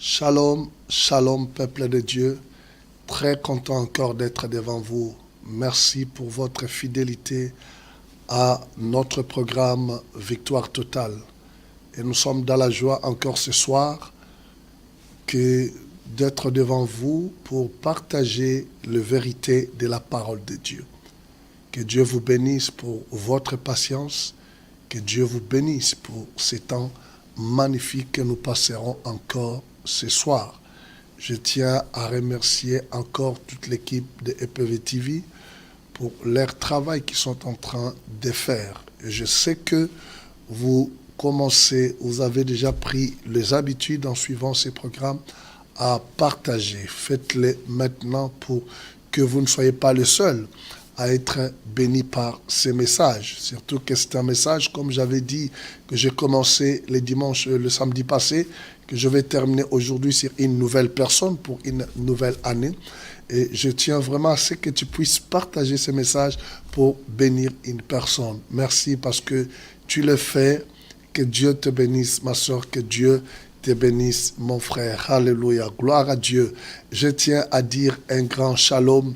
Shalom, shalom, peuple de Dieu. Très content encore d'être devant vous. Merci pour votre fidélité à notre programme Victoire Totale. Et nous sommes dans la joie encore ce soir d'être devant vous pour partager la vérité de la parole de Dieu. Que Dieu vous bénisse pour votre patience. Que Dieu vous bénisse pour ces temps magnifiques que nous passerons encore ce soir. Je tiens à remercier encore toute l'équipe de EPV TV pour leur travail qu'ils sont en train de faire. Et je sais que vous avez déjà pris les habitudes en suivant ces programmes à partager. Faites-les maintenant pour que vous ne soyez pas le seul à être béni par ces messages. Surtout que c'est un message, comme j'avais dit, que j'ai commencé le samedi passé, que je vais terminer aujourd'hui sur une nouvelle personne pour une nouvelle année. Et je tiens vraiment à ce que tu puisses partager ces messages pour bénir une personne. Merci parce que tu le fais. Que Dieu te bénisse, ma soeur, que Dieu te bénisse, mon frère. Alléluia. Gloire à Dieu. Je tiens à dire un grand shalom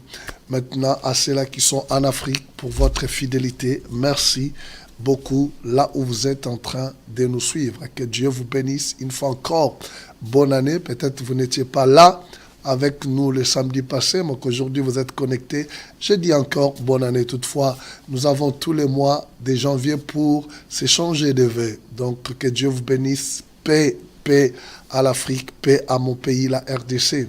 maintenant à ceux-là qui sont en Afrique pour votre fidélité. Merci beaucoup là où vous êtes en train de nous suivre. Que Dieu vous bénisse une fois encore. Bonne année. Peut-être vous n'étiez pas là avec nous le samedi passé, mais qu'aujourd'hui vous êtes connectés. Je dis encore bonne année. Toutefois, nous avons tous les mois de janvier pour s'échanger de vœux. Donc que Dieu vous bénisse. Paix, paix à l'Afrique, paix à mon pays, la RDC.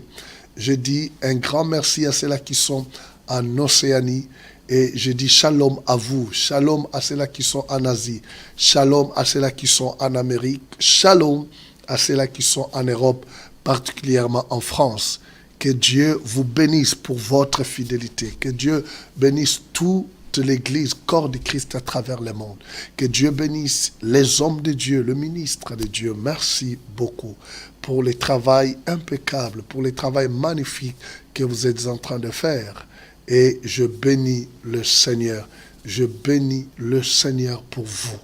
Je dis un grand merci à ceux-là qui sont en Océanie. Et je dis shalom à vous, shalom à ceux-là qui sont en Asie, shalom à ceux-là qui sont en Amérique, shalom à ceux-là qui sont en Europe, particulièrement en France. Que Dieu vous bénisse pour votre fidélité. Que Dieu bénisse toute l'Église, corps de Christ à travers le monde. Que Dieu bénisse les hommes de Dieu, le ministre de Dieu. Merci beaucoup pour le travail impeccable, pour le travail magnifique que vous êtes en train de faire. Et je bénis le Seigneur. Je bénis le Seigneur pour vous.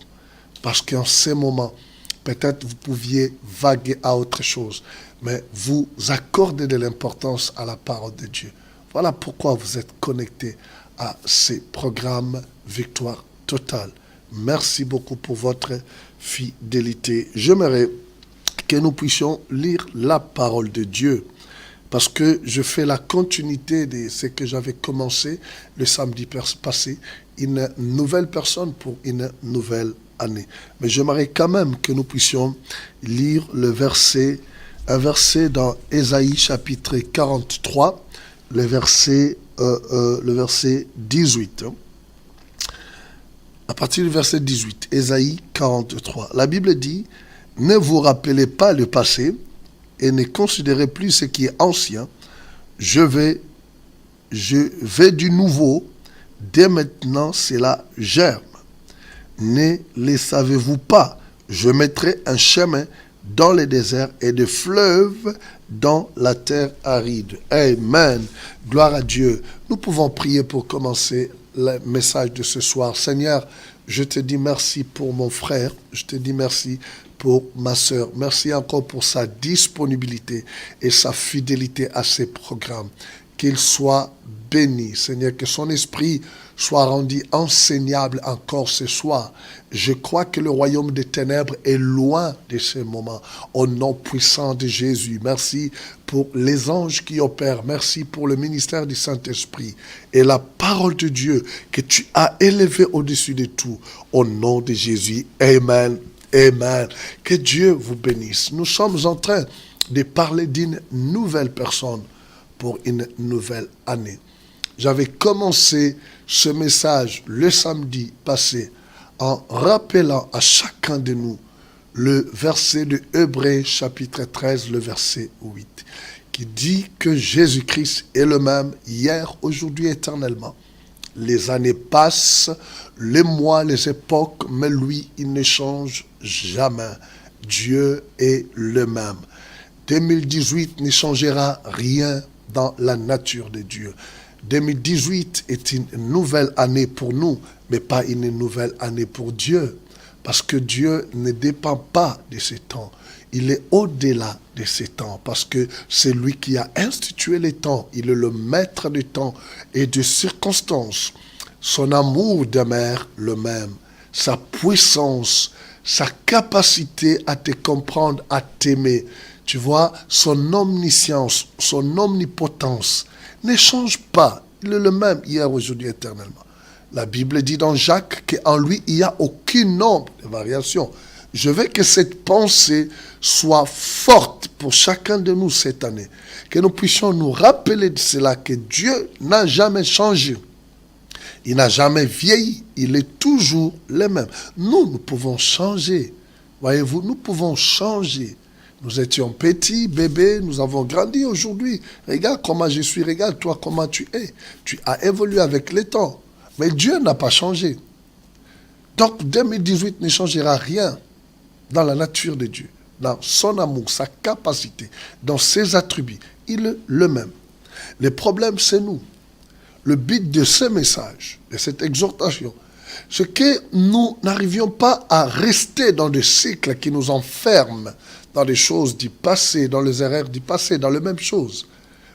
Parce qu'en ce moment, peut-être vous pouviez vaguer à autre chose. Mais vous accordez de l'importance à la parole de Dieu. Voilà pourquoi vous êtes connectés à ces programmes Victoire Totale. Merci beaucoup pour votre fidélité. J'aimerais que nous puissions lire la parole de Dieu. Parce que je fais la continuité de ce que j'avais commencé le samedi passé, une nouvelle personne pour une nouvelle année. Mais j'aimerais quand même que nous puissions lire un verset dans Ésaïe chapitre 43, le verset 18. À partir du verset 18, Ésaïe 43. La Bible dit, « Ne vous rappelez pas le passé, et ne considérez plus ce qui est ancien. Je vais du nouveau, dès maintenant cela germe. Ne les savez-vous pas? Je mettrai un chemin dans les déserts et des fleuves dans la terre aride. » Amen. Gloire à Dieu. Nous pouvons prier pour commencer le message de ce soir. Seigneur, je te dis merci pour mon frère. Je te dis merci pour ma sœur. Merci encore pour sa disponibilité et sa fidélité à ces programmes. Qu'il soit béni, Seigneur, que son esprit soit rendu enseignable encore ce soir. Je crois que le royaume des ténèbres est loin de ce moment. Au nom puissant de Jésus, merci pour les anges qui opèrent. Merci pour le ministère du Saint-Esprit et la parole de Dieu que tu as élevée au-dessus de tout. Au nom de Jésus, Amen. Amen. Que Dieu vous bénisse. Nous sommes en train de parler d'une nouvelle personne pour une nouvelle année. J'avais commencé ce message le samedi passé en rappelant à chacun de nous le verset de Hébreux chapitre 13, le verset 8, qui dit que Jésus-Christ est le même hier, aujourd'hui, éternellement. Les années passent, les mois, les époques, mais lui, il ne change jamais. Dieu est le même. 2018 ne changera rien dans la nature de Dieu. 2018 est une nouvelle année pour nous, mais pas une nouvelle année pour Dieu. Parce que Dieu ne dépend pas de ces temps. Il est au-delà de ces temps, parce que c'est lui qui a institué les temps. Il est le maître du temps et des circonstances. Son amour demeure le même. Sa puissance, sa capacité à te comprendre, à t'aimer. Tu vois, son omniscience, son omnipotence ne change pas. Il est le même hier, aujourd'hui, éternellement. La Bible dit dans Jacques qu'en lui, il n'y a aucun nombre de variations. Je veux que cette pensée soit forte pour chacun de nous cette année. Que nous puissions nous rappeler de cela, que Dieu n'a jamais changé. Il n'a jamais vieilli. Il est toujours le même. Nous pouvons changer. Voyez-vous, nous pouvons changer. Nous étions petits, bébés, nous avons grandi aujourd'hui. Regarde comment je suis, regarde toi comment tu es. Tu as évolué avec le temps. Mais Dieu n'a pas changé. Donc 2018 ne changera rien dans la nature de Dieu, dans son amour, sa capacité, dans ses attributs. Il est le même. Le problème, c'est nous. Le but de ce message, de cette exhortation, c'est que nous n'arrivions pas à rester dans des cycles qui nous enferment dans des choses du passé, dans les erreurs du passé, dans les mêmes choses.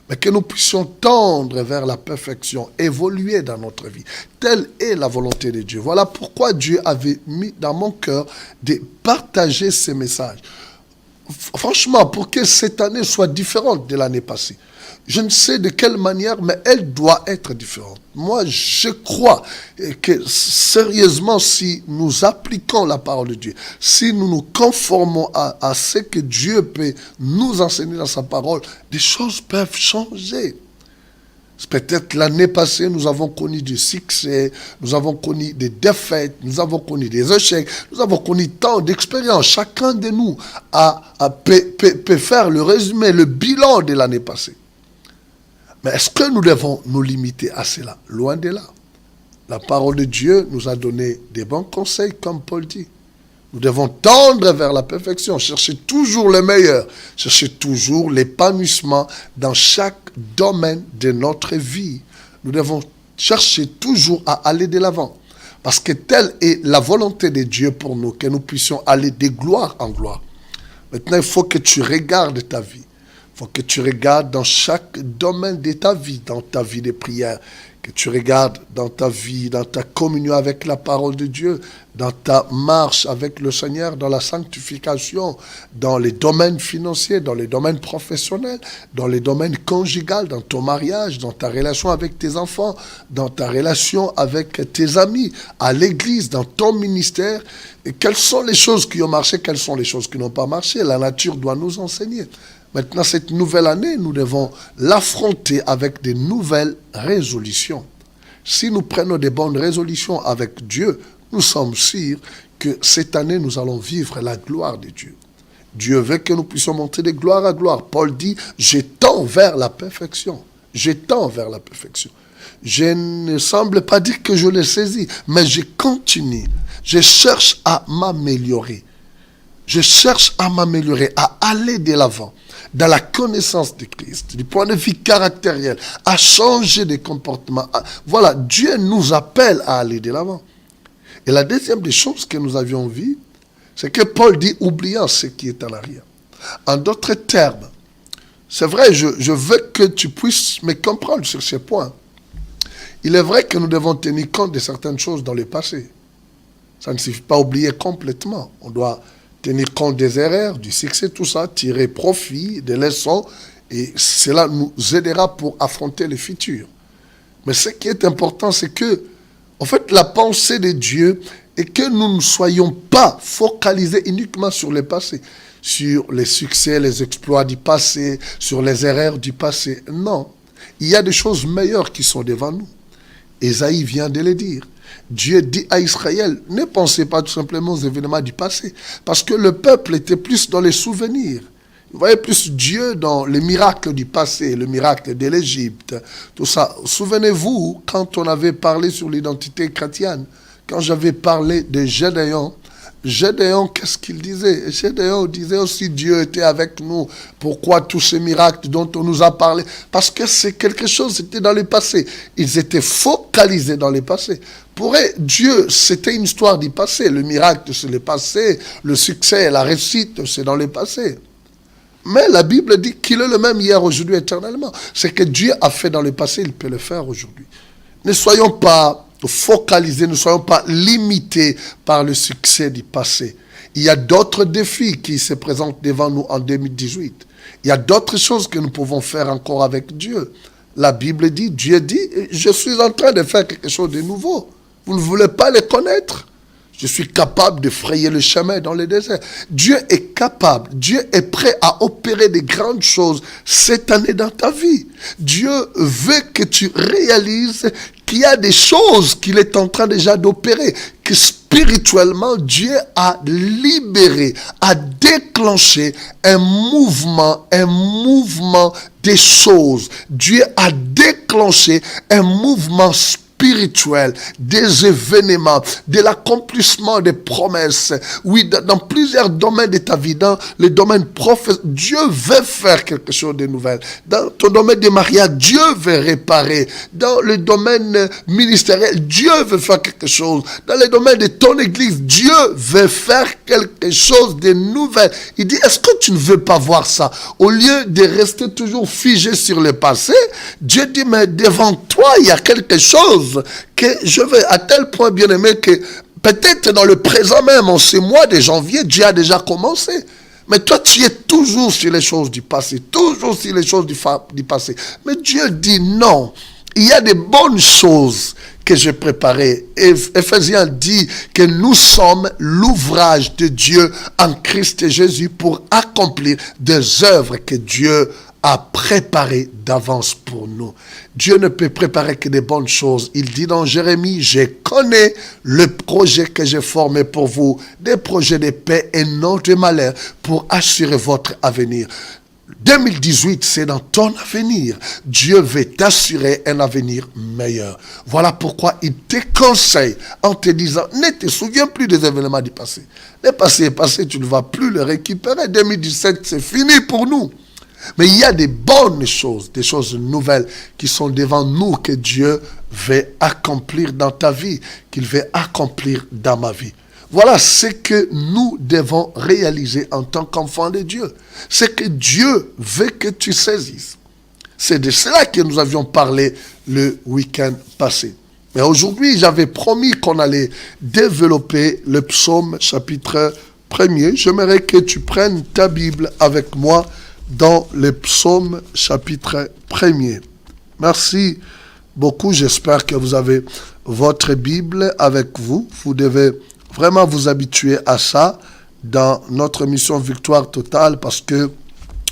Mais que nous puissions tendre vers la perfection, évoluer dans notre vie. Telle est la volonté de Dieu. Voilà pourquoi Dieu avait mis dans mon cœur de partager ces messages. Franchement, pour que cette année soit différente de l'année passée. Je ne sais de quelle manière, mais elle doit être différente. Moi, je crois que sérieusement, si nous appliquons la parole de Dieu, si nous nous conformons à ce que Dieu peut nous enseigner dans sa parole, des choses peuvent changer. Peut-être l'année passée, nous avons connu du succès, nous avons connu des défaites, nous avons connu des échecs, nous avons connu tant d'expériences. Chacun de nous peut faire le résumé, le bilan de l'année passée. Mais est-ce que nous devons nous limiter à cela? Loin de là. La parole de Dieu nous a donné des bons conseils, comme Paul dit. Nous devons tendre vers la perfection, chercher toujours le meilleur, chercher toujours l'épanouissement dans chaque domaine de notre vie. Nous devons chercher toujours à aller de l'avant. Parce que telle est la volonté de Dieu pour nous, que nous puissions aller de gloire en gloire. Maintenant, il faut que tu regardes ta vie. Il faut que tu regardes dans chaque domaine de ta vie, dans ta vie de prière, que tu regardes dans ta vie, dans ta communion avec la parole de Dieu, dans ta marche avec le Seigneur, dans la sanctification, dans les domaines financiers, dans les domaines professionnels, dans les domaines conjugaux, dans ton mariage, dans ta relation avec tes enfants, dans ta relation avec tes amis, à l'église, dans ton ministère. Et quelles sont les choses qui ont marché, quelles sont les choses qui n'ont pas marché? La nature doit nous enseigner. Maintenant, cette nouvelle année, nous devons l'affronter avec de nouvelles résolutions. Si nous prenons de bonnes résolutions avec Dieu, nous sommes sûrs que cette année, nous allons vivre la gloire de Dieu. Dieu veut que nous puissions monter de gloire à gloire. Paul dit, je tends vers la perfection. Je tends vers la perfection. Je ne semble pas dire que je l'ai saisi, mais je continue. Je cherche à m'améliorer. Je cherche à m'améliorer, à aller de l'avant, dans la connaissance de Christ, du point de vue caractériel, à changer de comportement. Voilà, Dieu nous appelle à aller de l'avant. Et la deuxième des choses que nous avions vues, c'est que Paul dit, oubliant ce qui est en arrière. En d'autres termes, c'est vrai, je veux que tu puisses me comprendre sur ce point. Il est vrai que nous devons tenir compte de certaines choses dans le passé. Ça ne suffit pas oublier complètement. On doit tenir compte des erreurs, du succès, tout ça, tirer profit des leçons, et cela nous aidera pour affronter le futur. Mais ce qui est important, c'est que, en fait, la pensée de Dieu est que nous ne soyons pas focalisés uniquement sur le passé, sur les succès, les exploits du passé, sur les erreurs du passé. Non, il y a des choses meilleures qui sont devant nous. Ésaïe vient de le dire. Dieu dit à Israël, ne pensez pas tout simplement aux événements du passé, parce que le peuple était plus dans les souvenirs. Vous voyez plus Dieu dans les miracles du passé, le miracle de l'Égypte, tout ça. Souvenez-vous, quand on avait parlé sur l'identité chrétienne, quand j'avais parlé de Gédéon, Gédéon, qu'est-ce qu'il disait? Gédéon disait aussi, Dieu était avec nous. Pourquoi tous ces miracles dont on nous a parlé? Parce que c'est quelque chose, c'était dans le passé. Ils étaient focalisés dans le passé. Pour eux, Dieu, c'était une histoire du passé. Le miracle, c'est le passé. Le succès et la réussite, c'est dans le passé. Mais la Bible dit qu'il est le même hier, aujourd'hui, éternellement. C'est que Dieu a fait dans le passé, il peut le faire aujourd'hui. Ne soyons pas focalisés, ne soyons pas limités par le succès du passé. Il y a d'autres défis qui se présentent devant nous en 2018. Il y a d'autres choses que nous pouvons faire encore avec Dieu. La Bible dit, Dieu dit, je suis en train de faire quelque chose de nouveau. Vous ne voulez pas le connaître? Je suis capable de frayer le chemin dans le désert. Dieu est capable, Dieu est prêt à opérer de grandes choses cette année dans ta vie. Dieu veut que tu réalises qu'il y a des choses qu'il est en train déjà d'opérer, que spirituellement Dieu a libéré, a déclenché un mouvement des choses. Dieu a déclenché un mouvement spirituel, des événements, de l'accomplissement des promesses. Oui, dans plusieurs domaines de ta vie, dans le domaine professionnel, Dieu veut faire quelque chose de nouvel. Dans ton domaine de mariage, Dieu veut réparer. Dans le domaine ministériel, Dieu veut faire quelque chose. Dans le domaine de ton église, Dieu veut faire quelque chose de nouvel. Il dit, est-ce que tu ne veux pas voir ça? Au lieu de rester toujours figé sur le passé, Dieu dit, mais devant toi, il y a quelque chose que je veux, à tel point, bien aimé, que peut-être dans le présent même, en ce mois de janvier, Dieu a déjà commencé. Mais toi, tu es toujours sur les choses du passé, toujours sur les choses du passé. Mais Dieu dit non, il y a des bonnes choses que j'ai préparées. Éphésiens dit que nous sommes l'ouvrage de Dieu en Christ Jésus pour accomplir des œuvres que Dieu a préparé d'avance pour nous. Dieu ne peut préparer que des bonnes choses. Il dit dans Jérémie, je connais le projet que j'ai formé pour vous, des projets de paix et non de malheur, pour assurer votre avenir. 2018, c'est dans ton avenir. Dieu veut t'assurer un avenir meilleur. Voilà pourquoi il te conseille en te disant, ne te souviens plus des événements du passé. Le passé est passé, tu ne vas plus le récupérer. 2017, c'est fini pour nous. Mais il y a des bonnes choses, des choses nouvelles qui sont devant nous que Dieu veut accomplir dans ta vie, qu'il veut accomplir dans ma vie. Voilà ce que nous devons réaliser en tant qu'enfants de Dieu. C'est que Dieu veut que tu saisisses. C'est de cela que nous avions parlé le week-end passé. Mais aujourd'hui, j'avais promis qu'on allait développer le psaume chapitre 1er. J'aimerais que tu prennes ta Bible avec moi dans le psaume chapitre 1er. Merci beaucoup. J'espère que vous avez votre Bible avec vous. Vous devez vraiment vous habituer à ça dans notre mission Victoire Totale parce que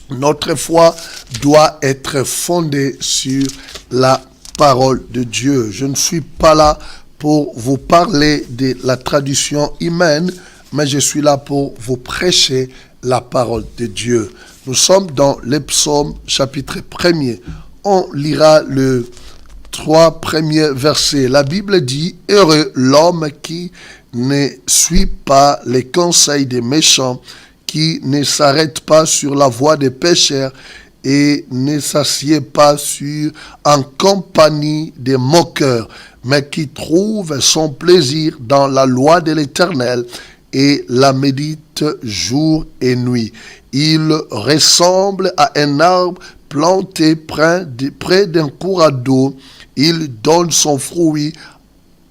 notre foi doit être fondée sur la parole de Dieu. Je ne suis pas là pour vous parler de la tradition humaine, mais je suis là pour vous prêcher la parole de Dieu. Nous sommes dans le psaume chapitre 1er. On lira le 3 premiers versets. La Bible dit, « Heureux l'homme qui ne suit pas les conseils des méchants, qui ne s'arrête pas sur la voie des pécheurs et ne s'assied pas en compagnie des moqueurs, mais qui trouve son plaisir dans la loi de l'Éternel et la médite jour et nuit. Il ressemble à un arbre planté près d'un courant d'eau. Il donne son fruit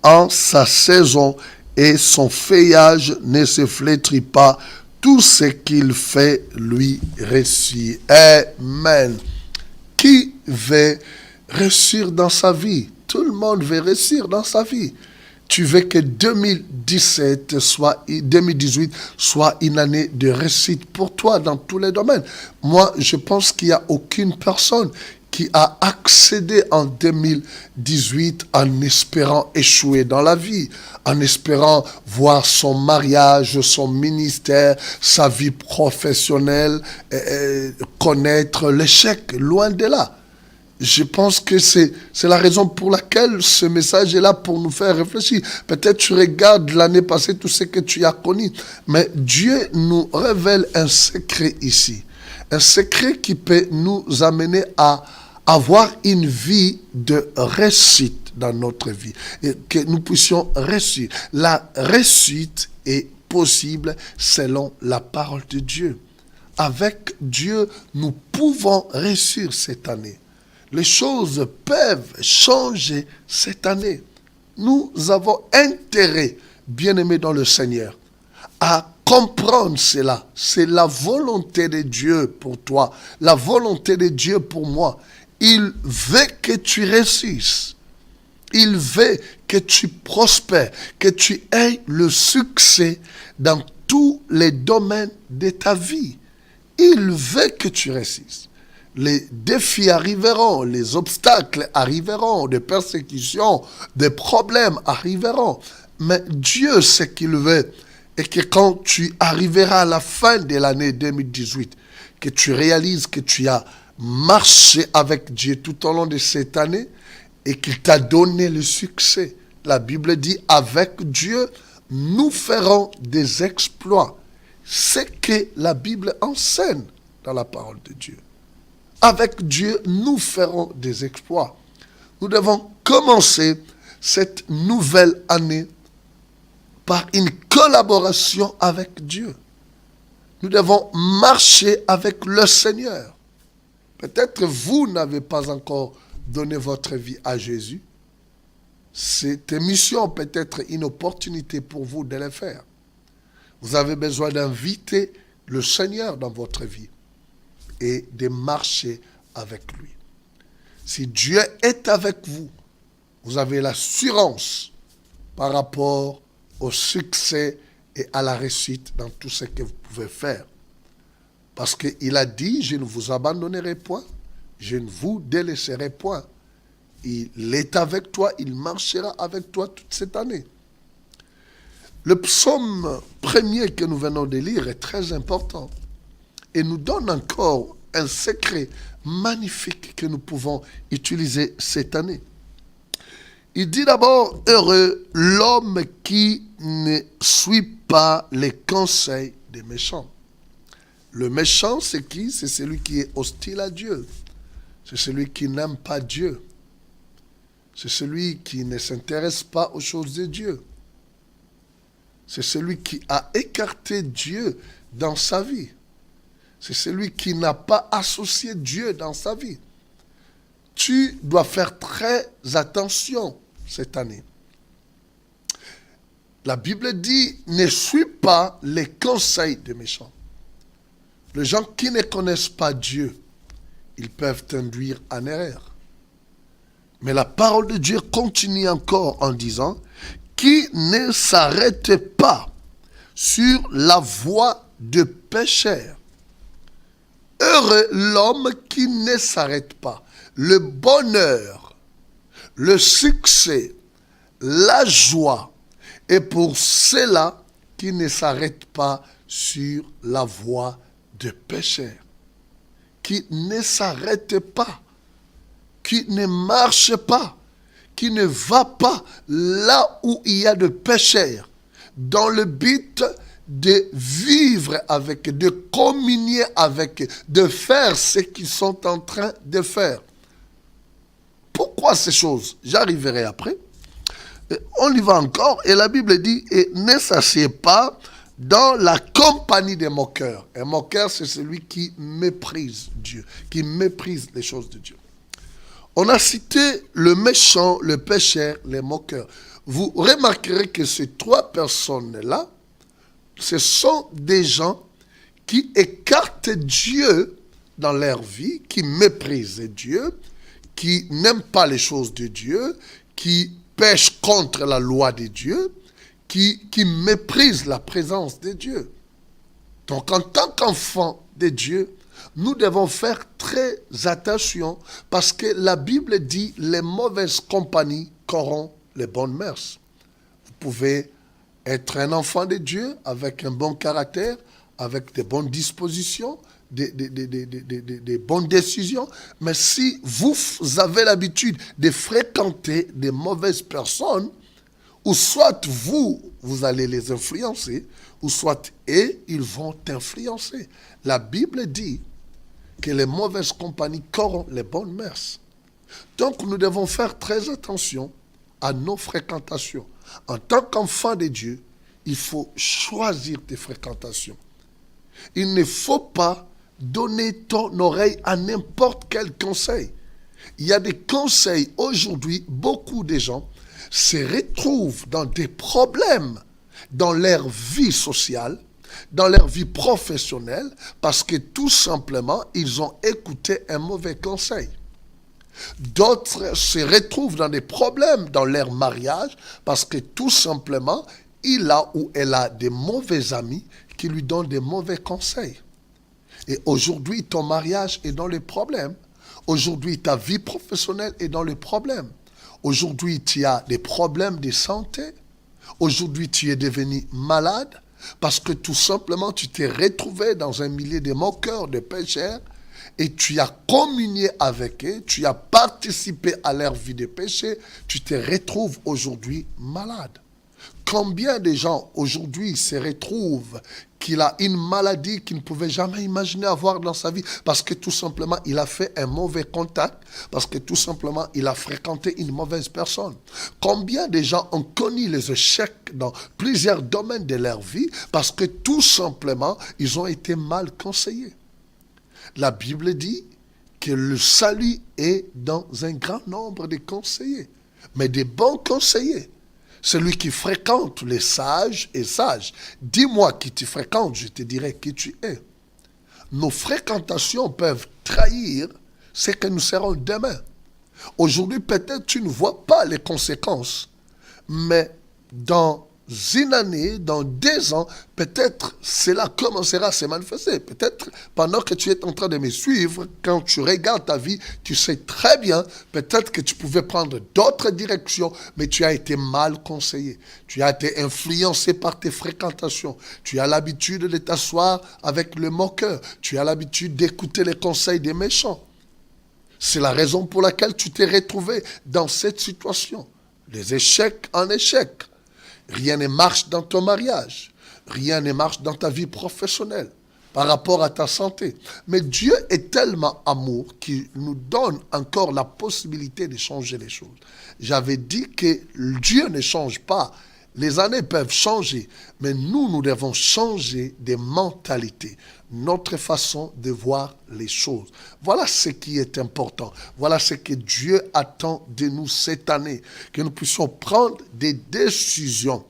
en sa saison et son feuillage ne se flétrit pas. Tout ce qu'il fait lui réussit. Amen. Qui veut réussir dans sa vie? Tout le monde veut réussir dans sa vie. Tu veux que 2018 soit une année de réussite pour toi dans tous les domaines. Moi, je pense qu'il n'y a aucune personne qui a accédé en 2018 en espérant échouer dans la vie, en espérant voir son mariage, son ministère, sa vie professionnelle, connaître l'échec, loin de là. je pense que c'est la raison pour laquelle ce message est là pour nous faire réfléchir. Peut-être tu regardes l'année passée tout ce que tu as connu, mais Dieu nous révèle un secret ici. Un secret qui peut nous amener à avoir une vie de réussite dans notre vie. Et que nous puissions réussir. La réussite est possible selon la parole de Dieu. Avec Dieu, nous pouvons réussir cette année. Les choses peuvent changer cette année. Nous avons intérêt, bien-aimés dans le Seigneur, à comprendre cela. C'est la volonté de Dieu pour toi, la volonté de Dieu pour moi. Il veut que tu réussisses. Il veut que tu prospères, que tu aies le succès dans tous les domaines de ta vie. Il veut que tu réussisses. Les défis arriveront, les obstacles arriveront, des persécutions, des problèmes arriveront. Mais Dieu sait qu'il veut. Et que quand tu arriveras à la fin de l'année 2018, que tu réalises que tu as marché avec Dieu tout au long de cette année et qu'il t'a donné le succès. La Bible dit, avec Dieu, nous ferons des exploits. C'est que la Bible enseigne dans la parole de Dieu. Avec Dieu, nous ferons des exploits. Nous devons commencer cette nouvelle année par une collaboration avec Dieu. Nous devons marcher avec le Seigneur. Peut-être vous n'avez pas encore donné votre vie à Jésus. Cette émission peut être une opportunité pour vous de le faire. Vous avez besoin d'inviter le Seigneur dans votre vie et de marcher avec lui. Si Dieu est avec vous, vous avez l'assurance par rapport au succès et à la réussite dans tout ce que vous pouvez faire. Parce qu'il a dit, je ne vous abandonnerai point, je ne vous délaisserai point. Il est avec toi, il marchera avec toi toute cette année. Le psaume premier que nous venons de lire est très important et nous donne encore un secret magnifique que nous pouvons utiliser cette année. Il dit d'abord, heureux l'homme qui ne suit pas les conseils des méchants. Le méchant, c'est qui? C'est celui qui est hostile à Dieu. C'est celui qui n'aime pas Dieu. C'est celui qui ne s'intéresse pas aux choses de Dieu. C'est celui qui a écarté Dieu dans sa vie. C'est celui qui n'a pas associé Dieu dans sa vie. Tu dois faire très attention cette année. La Bible dit, ne suis pas les conseils des méchants. Les gens qui ne connaissent pas Dieu, ils peuvent t'induire en erreur. Mais la parole de Dieu continue encore en disant, qui ne s'arrête pas sur la voie de pécheurs. Heureux l'homme qui ne s'arrête pas. Le bonheur, le succès, la joie est pour ceux-là qui ne s'arrêtent pas sur la voie de pécheurs. Qui ne s'arrête pas, qui ne marche pas, qui ne va pas là où il y a de pécheurs, dans le but de vivre avec, de communier avec, de faire ce qu'ils sont en train de faire. Pourquoi ces choses? J'arriverai après. On y va encore, et la Bible dit, et ne s'assied pas dans la compagnie des moqueurs. Un moqueur, c'est celui qui méprise Dieu, qui méprise les choses de Dieu. On a cité le méchant, le pécheur, les moqueurs. Vous remarquerez que ces trois personnes-là, ce sont des gens qui écartent Dieu dans leur vie, qui méprisent Dieu, qui n'aiment pas les choses de Dieu, qui pêchent contre la loi de Dieu, qui méprisent la présence de Dieu. Donc en tant qu'enfants de Dieu, nous devons faire très attention parce que la Bible dit les mauvaises compagnies corrompent les bonnes mœurs. Vous pouvez être un enfant de Dieu avec un bon caractère, avec des bonnes dispositions, des bonnes décisions, mais si vous avez l'habitude de fréquenter des mauvaises personnes, ou soit vous allez les influencer, ou soit ils vont t'influencer. La Bible dit que les mauvaises compagnies corrompent les bonnes mœurs. Donc nous devons faire très attention à nos fréquentations. En tant qu'enfant de Dieu, il faut choisir tes fréquentations. Il ne faut pas donner ton oreille à n'importe quel conseil. Il y a des conseils aujourd'hui, beaucoup de gens se retrouvent dans des problèmes dans leur vie sociale, dans leur vie professionnelle, parce que tout simplement, ils ont écouté un mauvais conseil. D'autres se retrouvent dans des problèmes dans leur mariage, parce que tout simplement, il a ou elle a des mauvais amis qui lui donnent des mauvais conseils. Et aujourd'hui, ton mariage est dans les problèmes. Aujourd'hui, ta vie professionnelle est dans les problèmes. Aujourd'hui, tu as des problèmes de santé. Aujourd'hui, tu es devenu malade parce que tout simplement, tu t'es retrouvé dans un milieu de moqueurs, de pécheurs, et tu as communié avec eux, tu as participé à leur vie de péché, tu te retrouves aujourd'hui malade. Combien de gens aujourd'hui se retrouvent qu'il a une maladie qu'il ne pouvait jamais imaginer avoir dans sa vie parce que tout simplement il a fait un mauvais contact, parce que tout simplement il a fréquenté une mauvaise personne. Combien de gens ont connu les échecs dans plusieurs domaines de leur vie parce que tout simplement ils ont été mal conseillés. La Bible dit que le salut est dans un grand nombre de conseillers, mais des bons conseillers. Celui qui fréquente les sages est sage. Dis-moi qui tu fréquentes, je te dirai qui tu es. Nos fréquentations peuvent trahir ce que nous serons demain. Aujourd'hui, peut-être tu ne vois pas les conséquences, mais dans une année, dans 2 ans, peut-être cela commencera à se manifester. Peut-être pendant que tu es en train de me suivre, quand tu regardes ta vie, tu sais très bien, peut-être que tu pouvais prendre d'autres directions, mais tu as été mal conseillé. Tu as été influencé par tes fréquentations. Tu as l'habitude de t'asseoir avec le moqueur. Tu as l'habitude d'écouter les conseils des méchants. C'est la raison pour laquelle tu t'es retrouvé dans cette situation. Les échecs en échecs. Rien ne marche dans ton mariage. Rien ne marche dans ta vie professionnelle par rapport à ta santé. Mais Dieu est tellement amour qu'il nous donne encore la possibilité de changer les choses. J'avais dit que Dieu ne change pas. Les années peuvent changer, mais nous devons changer de mentalité, notre façon de voir les choses. Voilà ce qui est important. Voilà ce que Dieu attend de nous cette année, que nous puissions prendre des décisions.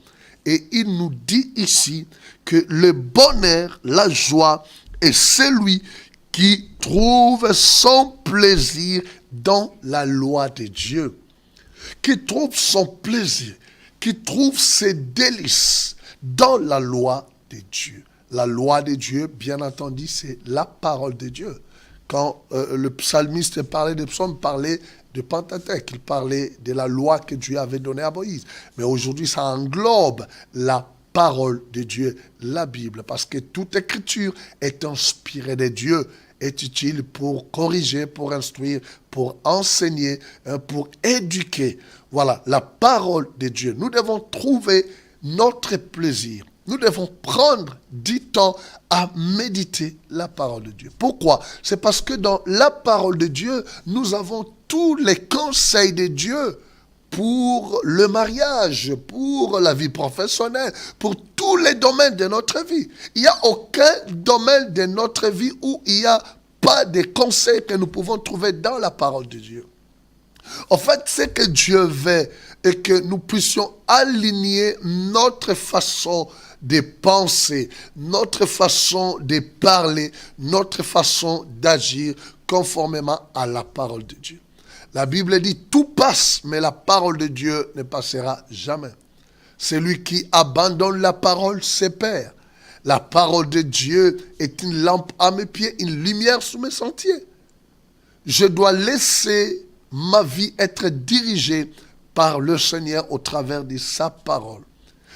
Et il nous dit ici que le bonheur, la joie est celui qui trouve son plaisir dans la loi de Dieu, qui trouve son plaisir, qui trouve ses délices dans la loi de Dieu. La loi de Dieu, bien entendu, c'est la parole de Dieu. Quand le psalmiste parlait des psaumes, parlait de Pentateuque, il parlait de la loi que Dieu avait donnée à Moïse. Mais aujourd'hui, ça englobe la parole de Dieu, la Bible, parce que toute écriture est inspirée de Dieu, est utile pour corriger, pour instruire, pour enseigner, pour éduquer. Voilà, la parole de Dieu. Nous devons trouver notre plaisir. Nous devons prendre du temps à méditer la parole de Dieu. Pourquoi? C'est parce que dans la parole de Dieu, nous avons tous les conseils de Dieu pour le mariage, pour la vie professionnelle, pour tous les domaines de notre vie. Il n'y a aucun domaine de notre vie où il n'y a pas de conseils que nous pouvons trouver dans la parole de Dieu. En fait, ce que Dieu veut est que nous puissions aligner notre façon de penser, notre façon de parler, notre façon d'agir conformément à la parole de Dieu. La Bible dit tout passe, mais la parole de Dieu ne passera jamais. Celui qui abandonne la parole se perd. La parole de Dieu est une lampe à mes pieds, une lumière sous mes sentiers. Je dois laisser ma vie être dirigée par le Seigneur au travers de sa parole.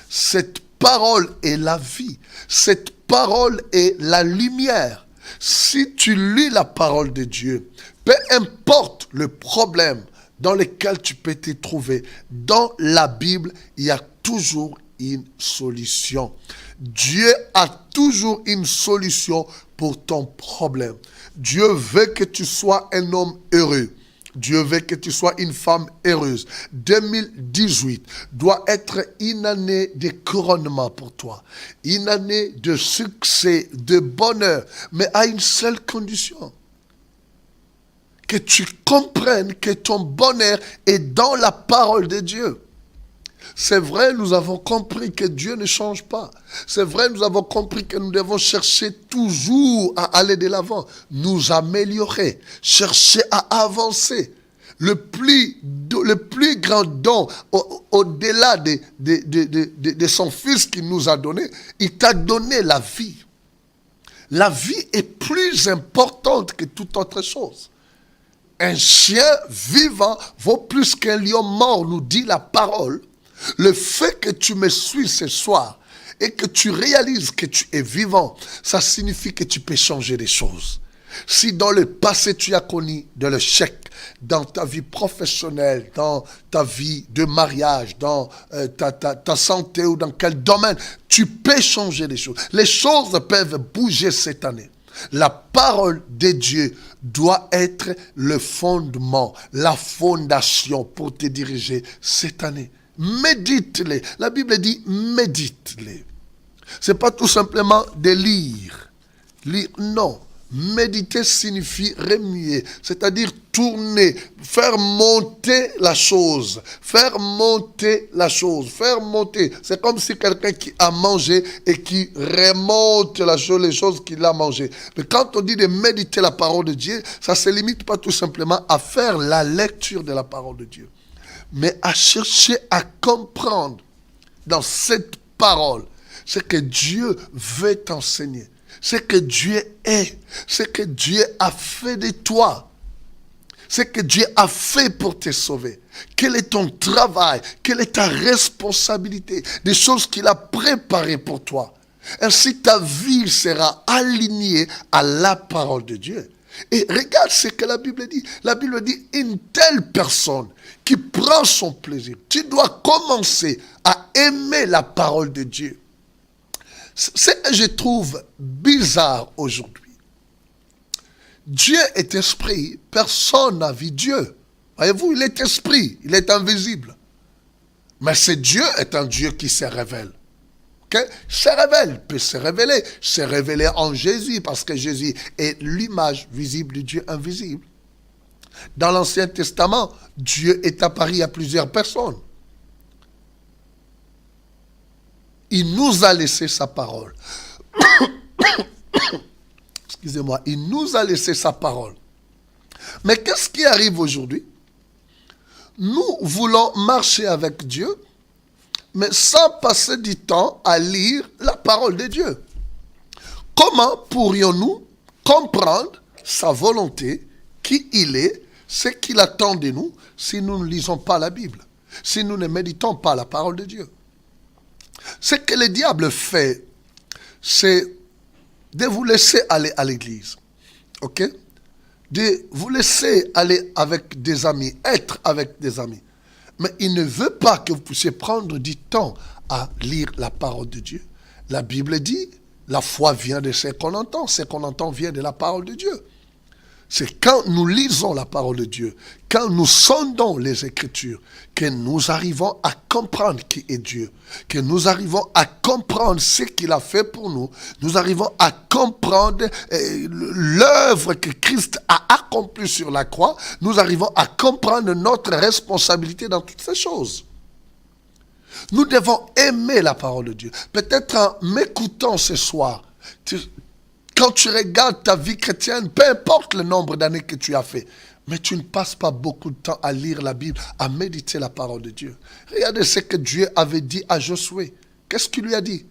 Cette parole est la vie. Cette parole est la lumière. Si tu lis la parole de Dieu, peu importe le problème dans lequel tu peux te trouver, dans la Bible, il y a toujours une solution. Dieu a toujours une solution pour ton problème. Dieu veut que tu sois un homme heureux. Dieu veut que tu sois une femme heureuse. 2018 doit être une année de couronnement pour toi. Une année de succès, de bonheur. Mais à une seule condition. Que tu comprennes que ton bonheur est dans la parole de Dieu. C'est vrai, nous avons compris que Dieu ne change pas. C'est vrai, nous avons compris que nous devons chercher toujours à aller de l'avant, nous améliorer, chercher à avancer. Le plus grand don, au-delà de son Fils qu'il nous a donné, il t'a donné la vie. La vie est plus importante que toute autre chose. Un chien vivant vaut plus qu'un lion mort, nous dit la parole. Le fait que tu me suis ce soir et que tu réalises que tu es vivant, ça signifie que tu peux changer les choses. Si dans le passé tu as connu de l'échec dans ta vie professionnelle, dans ta vie de mariage, dans ta santé ou dans quel domaine, tu peux changer les choses. Les choses peuvent bouger cette année. La parole de Dieu doit être le fondement, la fondation pour te diriger cette année. Médite-les. La Bible dit médite-les. Ce n'est pas tout simplement de lire. Lire, non. Méditer signifie remuer, c'est-à-dire tourner, faire monter la chose. Faire monter la chose, faire monter. C'est comme si quelqu'un qui a mangé et qui remonte les choses qu'il a mangées. Mais quand on dit de méditer la parole de Dieu, ça ne se limite pas tout simplement à faire la lecture de la parole de Dieu, mais à chercher à comprendre dans cette parole ce que Dieu veut t'enseigner. Ce que Dieu est, ce que Dieu a fait de toi, ce que Dieu a fait pour te sauver. Quel est ton travail, quelle est ta responsabilité, des choses qu'il a préparées pour toi. Ainsi ta vie sera alignée à la parole de Dieu. Et regarde ce que la Bible dit. La Bible dit, une telle personne qui prend son plaisir, tu dois commencer à aimer la parole de Dieu. Ce que je trouve bizarre aujourd'hui, Dieu est esprit, personne n'a vu Dieu. Voyez-vous, il est esprit, il est invisible. Mais ce Dieu est un Dieu qui se révèle. Okay? Se révèle, peut se révéler en Jésus, parce que Jésus est l'image visible du Dieu invisible. Dans l'Ancien Testament, Dieu est apparu à plusieurs personnes. Il nous a laissé sa parole. Excusez-moi, il nous a laissé sa parole. Mais qu'est-ce qui arrive aujourd'hui? Nous voulons marcher avec Dieu, mais sans passer du temps à lire la parole de Dieu. Comment pourrions-nous comprendre sa volonté, qui il est, ce qu'il attend de nous, si nous ne lisons pas la Bible, si nous ne méditons pas la parole de Dieu? Ce que le diable fait, c'est de vous laisser aller à l'église. Ok? De vous laisser aller avec des amis, être avec des amis. Mais il ne veut pas que vous puissiez prendre du temps à lire la parole de Dieu. La Bible dit, la foi vient de ce qu'on entend vient de la parole de Dieu. C'est quand nous lisons la parole de Dieu, quand nous sondons les Écritures, que nous arrivons à comprendre qui est Dieu, que nous arrivons à comprendre ce qu'il a fait pour nous, nous arrivons à comprendre l'œuvre que Christ a accomplie sur la croix, nous arrivons à comprendre notre responsabilité dans toutes ces choses. Nous devons aimer la parole de Dieu. Peut-être en m'écoutant ce soir, quand tu regardes ta vie chrétienne, peu importe le nombre d'années que tu as fait, mais tu ne passes pas beaucoup de temps à lire la Bible, à méditer la parole de Dieu. Regardez ce que Dieu avait dit à Josué. Qu'est-ce qu'il lui a dit?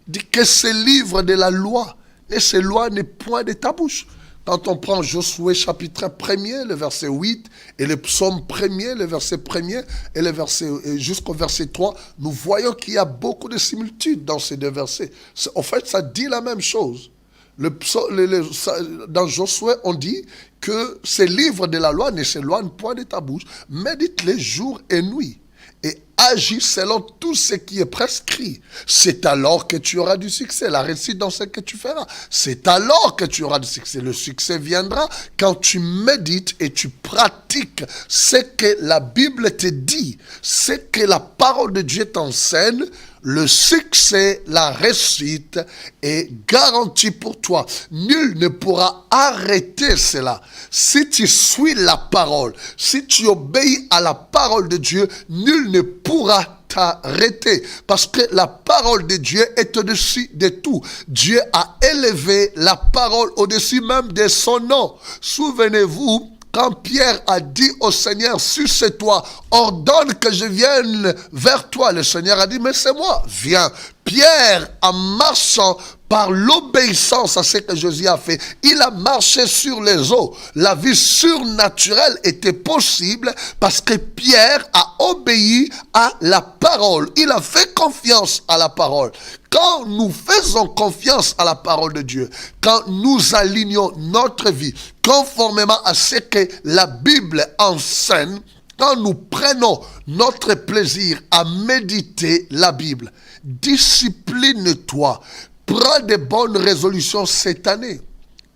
Il dit que ce livre de la loi ne s'éloigne point de ta bouche. Quand on prend Josué chapitre 1er, le verset 8, et le psaume 1er, le verset 1er, et le verset, jusqu'au verset 3, nous voyons qu'il y a beaucoup de similitudes dans ces deux versets. En fait, ça dit la même chose. Dans Josué, on dit que ces livres de la loi ne s'éloignent point de ta bouche, médite-les jour et nuit, et agis selon tout ce qui est prescrit. C'est alors que tu auras du succès. La réussite dans ce que tu feras. C'est alors que tu auras du succès. Le succès viendra quand tu médites et tu pratiques ce que la Bible te dit, ce que la parole de Dieu t'enseigne. Le succès, la réussite est garantie pour toi. Nul ne pourra arrêter cela. Si tu suis la parole, si tu obéis à la parole de Dieu, nul ne pourra t'arrêter. Parce que la parole de Dieu est au-dessus de tout. Dieu a élevé la parole au-dessus même de son nom. Souvenez-vous, quand Pierre a dit au Seigneur, suce-toi, ordonne que je vienne vers toi. Le Seigneur a dit, mais c'est moi, viens. Pierre, en marchant par l'obéissance à ce que Jésus a fait, il a marché sur les eaux. La vie surnaturelle était possible parce que Pierre a obéi à la parole. Il a fait confiance à la parole. Quand nous faisons confiance à la parole de Dieu, quand nous alignons notre vie conformément à ce que la Bible enseigne, quand nous prenons notre plaisir à méditer la Bible, discipline-toi, prends de bonnes résolutions cette année.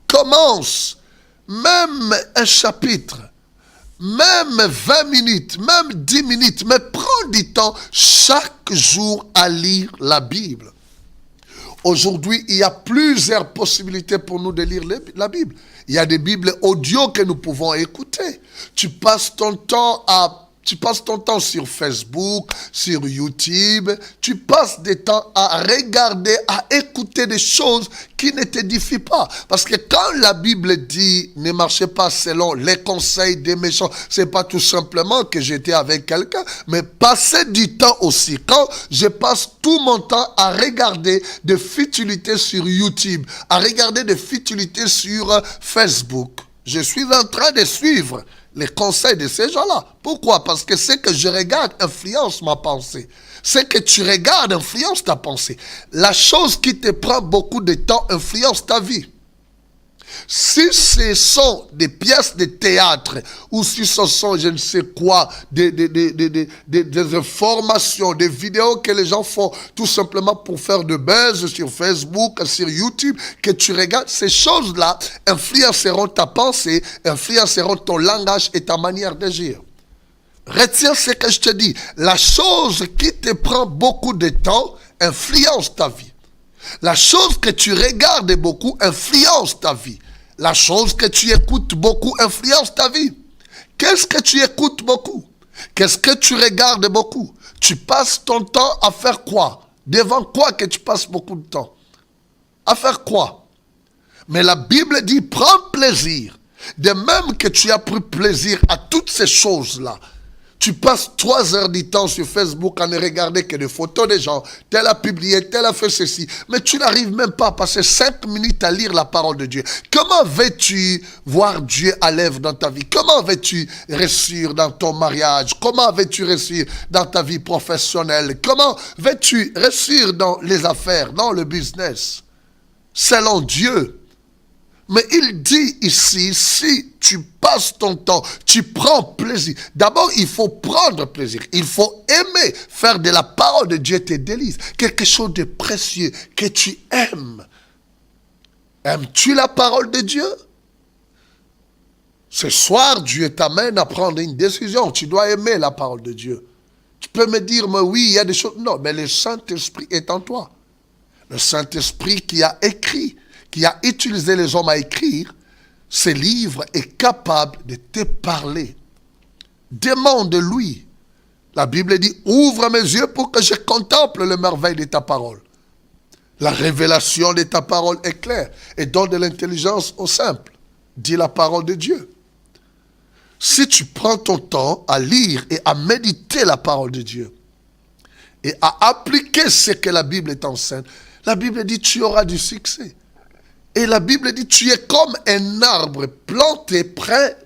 Commence même un chapitre, même 20 minutes, même 10 minutes, mais prends du temps chaque jour à lire la Bible. Aujourd'hui, il y a plusieurs possibilités pour nous de lire la Bible. Il y a des Bibles audio que nous pouvons écouter. Tu passes ton temps sur Facebook, sur YouTube. Tu passes des temps à regarder, à écouter des choses qui ne t'édifient pas. Parce que quand la Bible dit ne marchez pas selon les conseils des méchants, c'est pas tout simplement que j'étais avec quelqu'un, mais passer du temps aussi. Quand je passe tout mon temps à regarder des futilités sur YouTube, à regarder des futilités sur Facebook, je suis en train de suivre les conseils de ces gens-là. Pourquoi? Parce que ce que je regarde influence ma pensée. Ce que tu regardes influence ta pensée. La chose qui te prend beaucoup de temps influence ta vie. Si ce sont des pièces de théâtre ou si ce sont je ne sais quoi, des informations, des vidéos que les gens font tout simplement pour faire de buzz sur Facebook, sur YouTube, que tu regardes, ces choses-là influenceront ta pensée, influenceront ton langage et ta manière d'agir. Retiens ce que je te dis. La chose qui te prend beaucoup de temps influence ta vie. La chose que tu regardes beaucoup influence ta vie. La chose que tu écoutes beaucoup influence ta vie. Qu'est-ce que tu écoutes beaucoup? Qu'est-ce que tu regardes beaucoup? Tu passes ton temps à faire quoi? Devant quoi que tu passes beaucoup de temps? À faire quoi? Mais la Bible dit, prends plaisir. De même que tu as pris plaisir à toutes ces choses-là. Tu passes 3 heures du temps sur Facebook à ne regarder que des photos des gens. Tel a publié, tel a fait ceci. Mais tu n'arrives même pas à passer 5 minutes à lire la parole de Dieu. Comment veux-tu voir Dieu à l'œuvre dans ta vie? Comment veux-tu réussir dans ton mariage? Comment veux-tu réussir dans ta vie professionnelle? Comment veux-tu réussir dans les affaires, dans le business? Selon Dieu. Mais il dit ici, si tu passes ton temps, tu prends plaisir. D'abord, il faut prendre plaisir. Il faut aimer faire de la parole de Dieu tes délices. Quelque chose de précieux que tu aimes. Aimes-tu la parole de Dieu? Ce soir, Dieu t'amène à prendre une décision. Tu dois aimer la parole de Dieu. Tu peux me dire, mais oui, il y a des choses. Non, mais le Saint-Esprit est en toi. Le Saint-Esprit qui a écrit, qui a utilisé les hommes à écrire, ce livre est capable de te parler. Demande-lui. La Bible dit, ouvre mes yeux pour que je contemple le merveille de ta parole. La révélation de ta parole est claire et donne de l'intelligence au simple. Dit la parole de Dieu. Si tu prends ton temps à lire et à méditer la parole de Dieu et à appliquer ce que la Bible t'enseigne, la Bible dit, tu auras du succès. Et la Bible dit, tu es comme un arbre planté près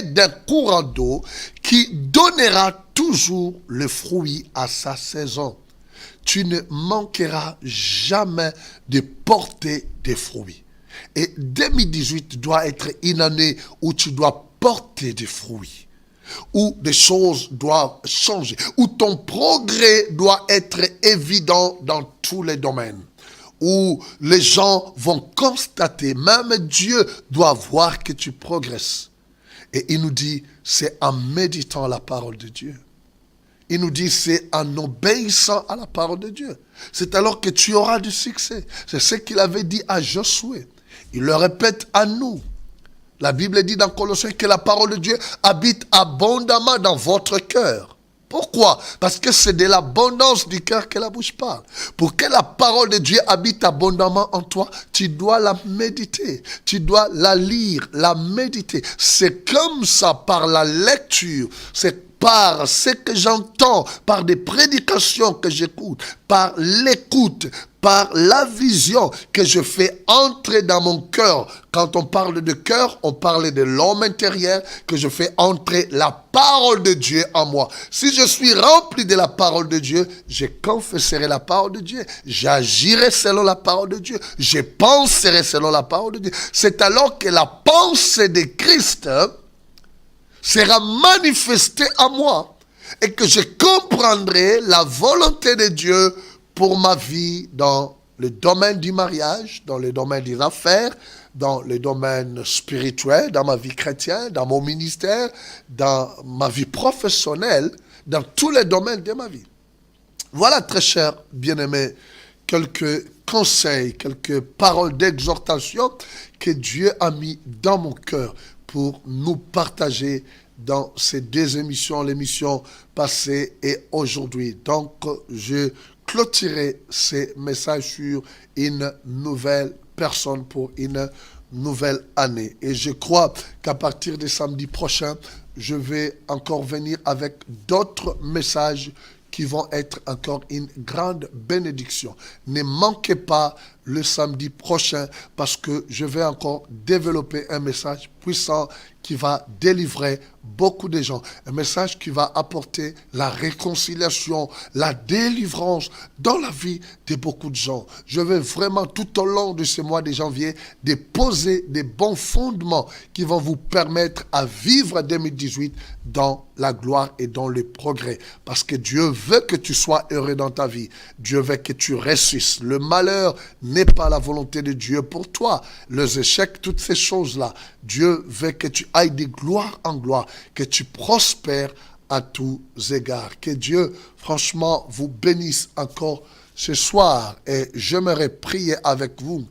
d'un courant d'eau qui donnera toujours le fruit à sa saison. Tu ne manqueras jamais de porter des fruits. Et 2018 doit être une année où tu dois porter des fruits, où des choses doivent changer, où ton progrès doit être évident dans tous les domaines, où les gens vont constater, même Dieu doit voir que tu progresses. Et il nous dit, c'est en méditant la parole de Dieu. Il nous dit, c'est en obéissant à la parole de Dieu. C'est alors que tu auras du succès. C'est ce qu'il avait dit à Josué. Il le répète à nous. La Bible dit dans Colossiens que la parole de Dieu habite abondamment dans votre cœur. Pourquoi? Parce que c'est de l'abondance du cœur que la bouche parle. Pour que la parole de Dieu habite abondamment en toi, tu dois la méditer. Tu dois la lire, la méditer. C'est comme ça, par la lecture, c'est par ce que j'entends, par des prédications que j'écoute, par l'écoute, par la vision que je fais entrer dans mon cœur. Quand on parle de cœur, on parle de l'homme intérieur, que je fais entrer la parole de Dieu en moi. Si je suis rempli de la parole de Dieu, je confesserai la parole de Dieu. J'agirai selon la parole de Dieu. Je penserai selon la parole de Dieu. C'est alors que la pensée de Christ sera manifestée en moi et que je comprendrai la volonté de Dieu pour ma vie dans le domaine du mariage, dans le domaine des affaires, dans le domaine spirituel, dans ma vie chrétienne, dans mon ministère, dans ma vie professionnelle, dans tous les domaines de ma vie. Voilà, très chers bien-aimés, quelques conseils, quelques paroles d'exhortation que Dieu a mis dans mon cœur pour nous partager dans ces deux émissions, l'émission passée et aujourd'hui. Donc, je clôturerai ces messages sur une nouvelle personne pour une nouvelle année. Et je crois qu'à partir de samedi prochain, je vais encore venir avec d'autres messages qui vont être encore une grande bénédiction. Ne manquez pas le samedi prochain parce que je vais encore développer un message puissant qui va délivrer beaucoup de gens. Un message qui va apporter la réconciliation, la délivrance dans la vie de beaucoup de gens. Je vais vraiment tout au long de ce mois de janvier déposer des bons fondements qui vont vous permettre à vivre 2018 dans la gloire et dans le progrès. Parce que Dieu veut que tu sois heureux dans ta vie. Dieu veut que tu réussisses. Le malheur n'est pas la volonté de Dieu pour toi. Les échecs, toutes ces choses-là, Dieu veut que tu ailles de gloire en gloire, que tu prospères à tous égards. Que Dieu, franchement, vous bénisse encore ce soir. Et j'aimerais prier avec vous.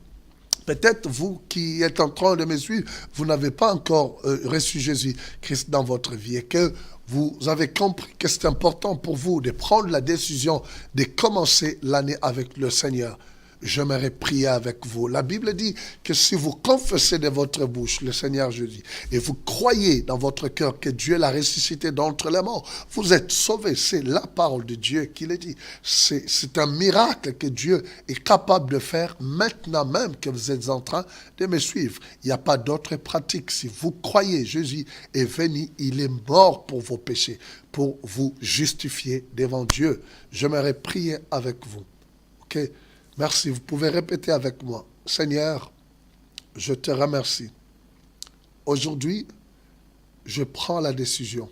Peut-être vous qui êtes en train de me suivre, vous n'avez pas encore reçu Jésus-Christ dans votre vie et que vous avez compris que c'est important pour vous de prendre la décision de commencer l'année avec le Seigneur. J'aimerais prier avec vous. La Bible dit que si vous confessez de votre bouche le Seigneur Jésus et vous croyez dans votre cœur que Dieu l'a ressuscité d'entre les morts, vous êtes sauvés. C'est la parole de Dieu qui le dit. C'est un miracle que Dieu est capable de faire maintenant même que vous êtes en train de me suivre. Il n'y a pas d'autre pratique. Si vous croyez Jésus est venu, il est mort pour vos péchés, pour vous justifier devant Dieu. J'aimerais prier avec vous. Ok? Merci. Vous pouvez répéter avec moi. Seigneur, je te remercie. Aujourd'hui, je prends la décision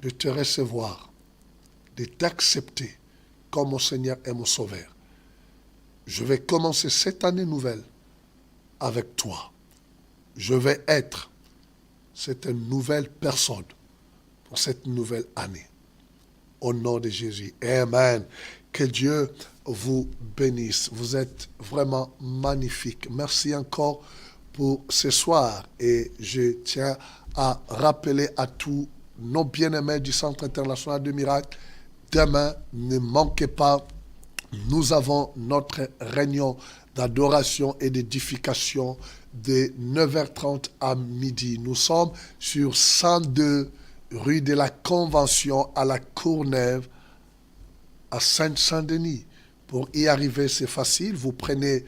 de te recevoir, de t'accepter comme mon Seigneur et mon Sauveur. Je vais commencer cette année nouvelle avec toi. Je vais être cette nouvelle personne pour cette nouvelle année. Au nom de Jésus. Amen. Que Dieu vous bénisse. Vous êtes vraiment magnifique. Merci encore pour ce soir. Et je tiens à rappeler à tous nos bien-aimés du Centre international de miracles, demain, ne manquez pas, nous avons notre réunion d'adoration et d'édification de 9h30 à midi. Nous sommes sur 102 rue de la Convention à la Courneuve, à Saint-Denis. Pour y arriver, c'est facile. Vous prenez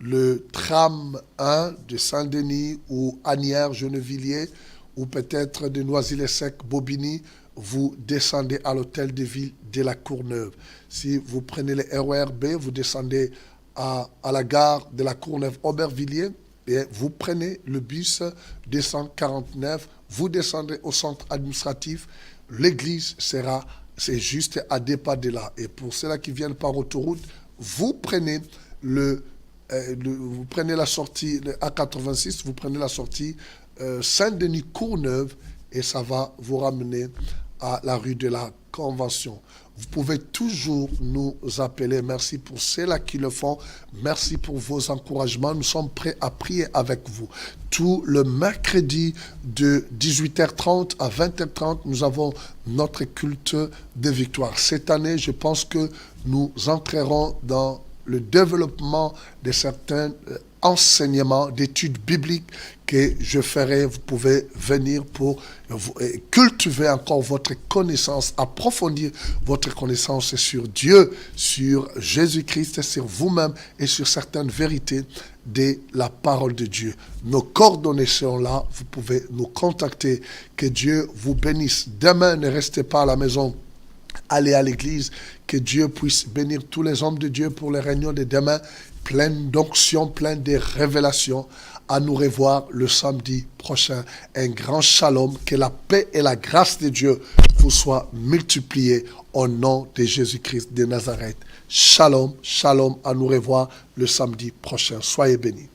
le tram 1 de Saint-Denis ou Asnières, Gennevilliers, ou peut-être de Noisy-le-Sec, Bobigny, vous descendez à l'hôtel de ville de la Courneuve. Si vous prenez le RER B, vous descendez à la gare de la Courneuve Aubervilliers et vous prenez le bus 249, vous descendez au centre administratif. L'église c'est juste à deux pas de là. Et pour ceux-là qui viennent par autoroute, vous prenez vous prenez la sortie A86, vous prenez la sortie Saint-Denis-Courneuve et ça va vous ramener à la rue de la Convention. Vous pouvez toujours nous appeler. Merci pour ceux-là qui le font. Merci pour vos encouragements. Nous sommes prêts à prier avec vous. Tout le mercredi de 18h30 à 20h30, nous avons notre culte de victoire. Cette année, je pense que nous entrerons dans le développement de certains enseignements, d'études bibliques que je ferai. Vous pouvez venir pour cultiver encore votre connaissance, approfondir votre connaissance sur Dieu, sur Jésus-Christ, sur vous-même et sur certaines vérités de la parole de Dieu. Nos coordonnées sont là, vous pouvez nous contacter. Que Dieu vous bénisse. Demain, ne restez pas à la maison. Allez à l'église, que Dieu puisse bénir tous les hommes de Dieu pour les réunions de demain, pleines d'onction, pleines de révélations. À nous revoir le samedi prochain. Un grand shalom, que la paix et la grâce de Dieu vous soient multipliées au nom de Jésus-Christ de Nazareth. Shalom, shalom, à nous revoir le samedi prochain. Soyez bénis.